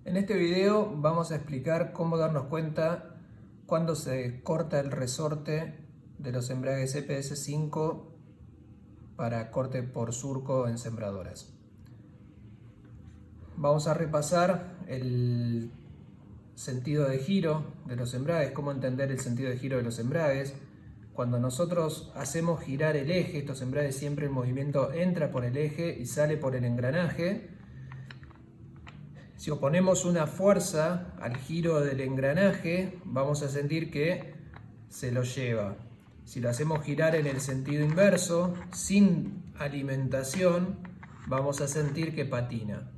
En este video vamos a explicar cómo darnos cuenta cuando se corta el resorte de los embragues EPS5 para corte por surco en sembradoras. Vamos a repasar el sentido de giro de los embragues, cómo entender el sentido de giro de los embragues. Cuando nosotros hacemos girar el eje, estos embragues siempre el movimiento entra por el eje y sale por el engranaje. Si oponemos una fuerza al giro del engranaje, vamos a sentir que se lo lleva. Si lo hacemos girar en el sentido inverso, sin alimentación, vamos a sentir que patina.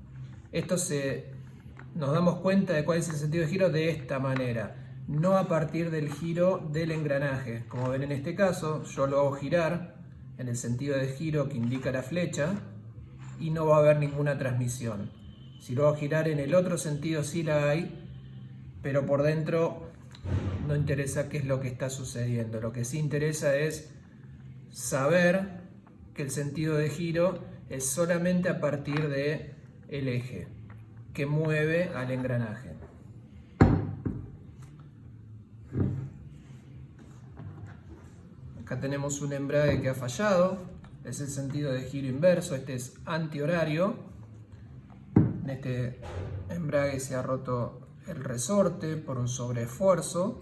Nos damos cuenta de cuál es el sentido de giro de esta manera, no a partir del giro del engranaje. Como ven en este caso, yo lo hago girar en el sentido de giro que indica la flecha y no va a haber ninguna transmisión. Si lo hago girar en el otro sentido sí la hay, pero por dentro no interesa qué es lo que está sucediendo. Lo que sí interesa es saber que el sentido de giro es solamente a partir del eje que mueve al engranaje. Acá tenemos un embrague que ha fallado, es el sentido de giro inverso, este es antihorario. En este embrague se ha roto el resorte por un sobreesfuerzo.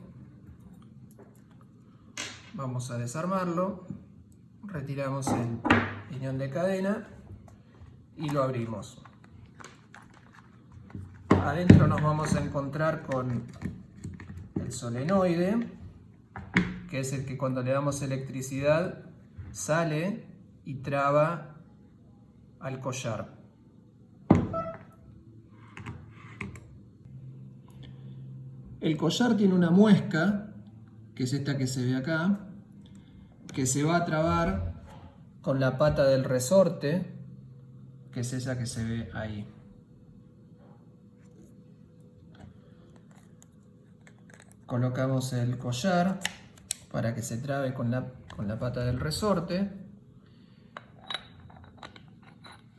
Vamos a desarmarlo, retiramos el piñón de cadena y lo abrimos. Adentro nos vamos a encontrar con el solenoide, que es el que cuando le damos electricidad sale y traba al collar. El collar tiene una muesca, que es esta que se ve acá, que se va a trabar con la pata del resorte, que es esa que se ve ahí. Colocamos el collar para que se trabe con la pata del resorte.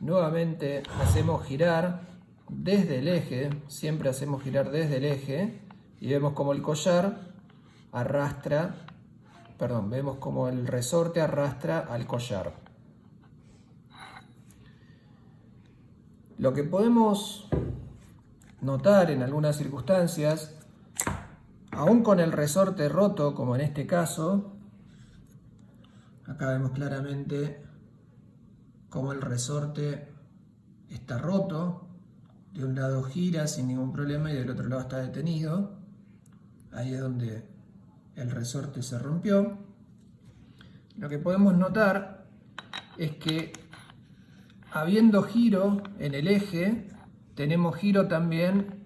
Nuevamente hacemos girar desde el eje, siempre hacemos girar desde el eje. Y vemos como el collar vemos como el resorte arrastra al collar. Lo que podemos notar en algunas circunstancias, aún con el resorte roto, como en este caso, acá vemos claramente como el resorte está roto, de un lado gira sin ningún problema y del otro lado está detenido. Ahí es donde el resorte se rompió. Lo que podemos notar es que habiendo giro en el eje, tenemos giro también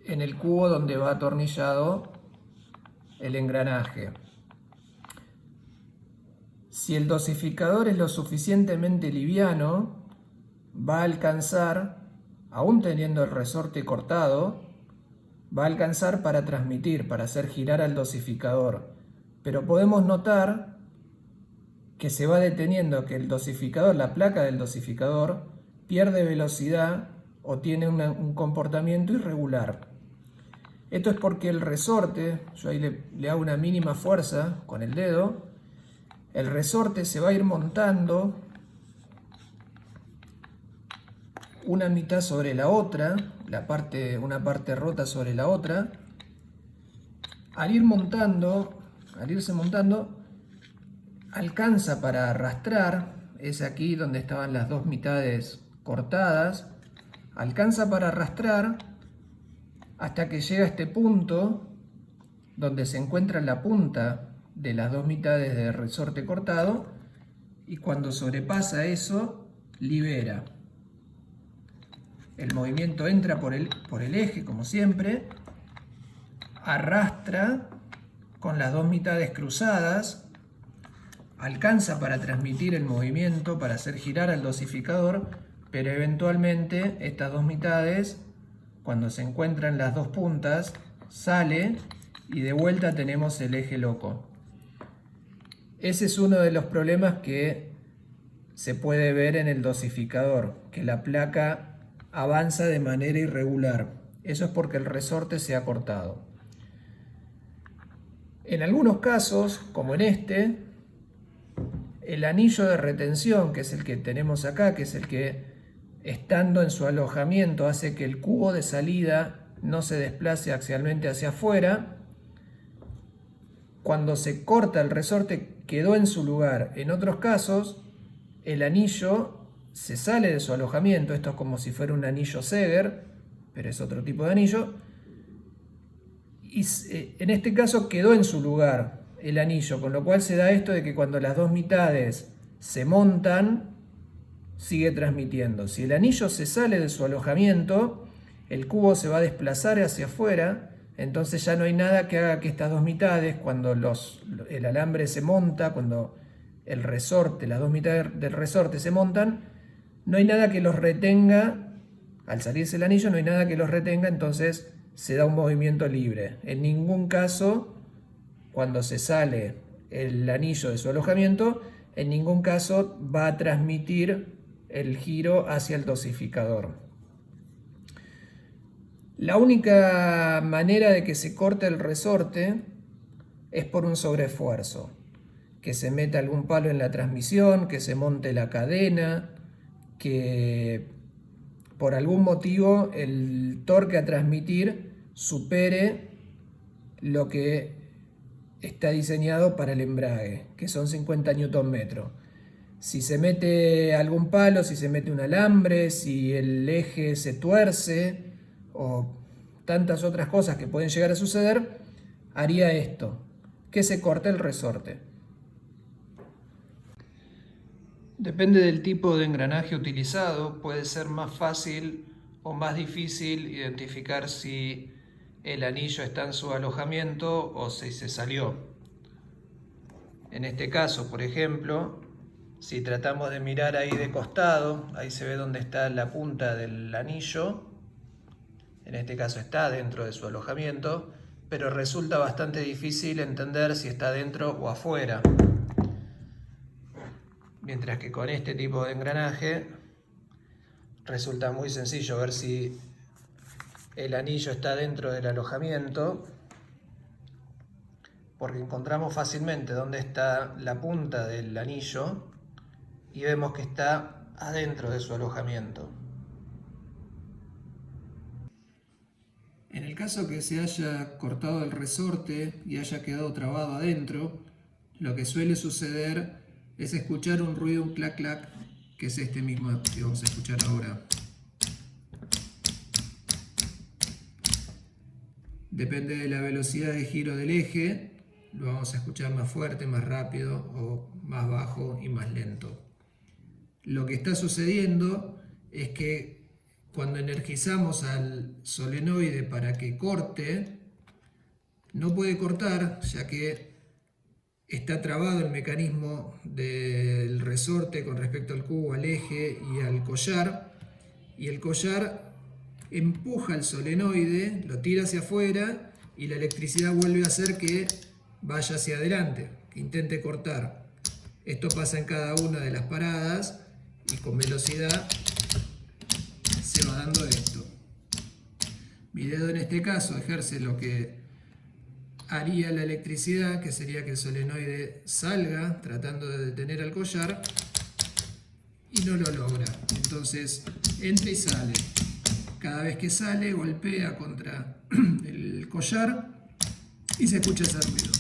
en el cubo donde va atornillado el engranaje. Si el dosificador es lo suficientemente liviano, va a alcanzar, aún teniendo el resorte cortado, va a alcanzar para transmitir, para hacer girar al dosificador. Pero podemos notar que se va deteniendo, que el dosificador, la placa del dosificador, pierde velocidad o tiene un comportamiento irregular. Esto es porque el resorte, yo ahí le hago una mínima fuerza con el dedo, el resorte se va a ir montando una mitad sobre la otra, una parte rota sobre la otra. Al irse montando, alcanza para arrastrar, es aquí donde estaban las dos mitades cortadas, alcanza para arrastrar hasta que llega a este punto donde se encuentra la punta de las dos mitades de resorte cortado, y cuando sobrepasa eso, libera. El movimiento entra por el eje, como siempre, arrastra con las dos mitades cruzadas, alcanza para transmitir el movimiento, para hacer girar al dosificador, pero eventualmente estas dos mitades, cuando se encuentran las dos puntas, sale y de vuelta tenemos el eje loco. Ese es uno de los problemas que se puede ver en el dosificador, que la placa avanza de manera irregular. Eso es porque el resorte se ha cortado. En algunos casos, como en este, el anillo de retención, que es el que tenemos acá, que es el que estando en su alojamiento hace que el cubo de salida no se desplace axialmente hacia afuera, cuando se corta el resorte quedó en su lugar. En otros casos, el anillo se sale de su alojamiento. Esto es como si fuera un anillo Seger, pero es otro tipo de anillo. Y en este caso quedó en su lugar el anillo, con lo cual se da esto de que cuando las dos mitades se montan, sigue transmitiendo. Si el anillo se sale de su alojamiento, el cubo se va a desplazar hacia afuera, entonces ya no hay nada que haga que estas dos mitades, cuando el alambre se monta, cuando el resorte, las dos mitades del resorte se montan, no hay nada que los retenga. Al salirse el anillo no hay nada que los retenga, entonces se da un movimiento libre. En ningún caso, cuando se sale el anillo de su alojamiento, en ningún caso va a transmitir el giro hacia el dosificador. La única manera de que se corte el resorte es por un sobreesfuerzo, que se meta algún palo en la transmisión, que se monte la cadena, que por algún motivo el torque a transmitir supere lo que está diseñado para el embrague, que son 50 Nm. Si se mete algún palo, si se mete un alambre, si el eje se tuerce o tantas otras cosas que pueden llegar a suceder, haría esto, que se corte el resorte. Depende del tipo de engranaje utilizado, puede ser más fácil o más difícil identificar si el anillo está en su alojamiento o si se salió. En este caso, por ejemplo, si tratamos de mirar ahí de costado, ahí se ve dónde está la punta del anillo. En este caso está dentro de su alojamiento, pero resulta bastante difícil entender si está dentro o afuera. Mientras que con este tipo de engranaje resulta muy sencillo ver si el anillo está dentro del alojamiento, porque encontramos fácilmente dónde está la punta del anillo y vemos que está adentro de su alojamiento. En el caso que se haya cortado el resorte y haya quedado trabado adentro, lo que suele suceder es escuchar un ruido, un clac clac, que es este mismo que vamos a escuchar ahora. Depende de la velocidad de giro del eje, lo vamos a escuchar más fuerte, más rápido o más bajo y más lento. Lo que está sucediendo es que cuando energizamos al solenoide para que corte, no puede cortar, ya que está trabado el mecanismo del resorte con respecto al cubo, al eje y al collar, y el collar empuja el solenoide, lo tira hacia afuera y la electricidad vuelve a hacer que vaya hacia adelante, que intente cortar. Esto pasa en cada una de las paradas y con velocidad se va dando esto. Mi dedo en este caso ejerce lo que haría la electricidad, que sería que el solenoide salga tratando de detener al collar y no lo logra. Entonces entra y sale. Cada vez que sale golpea contra el collar y se escucha ese ruido.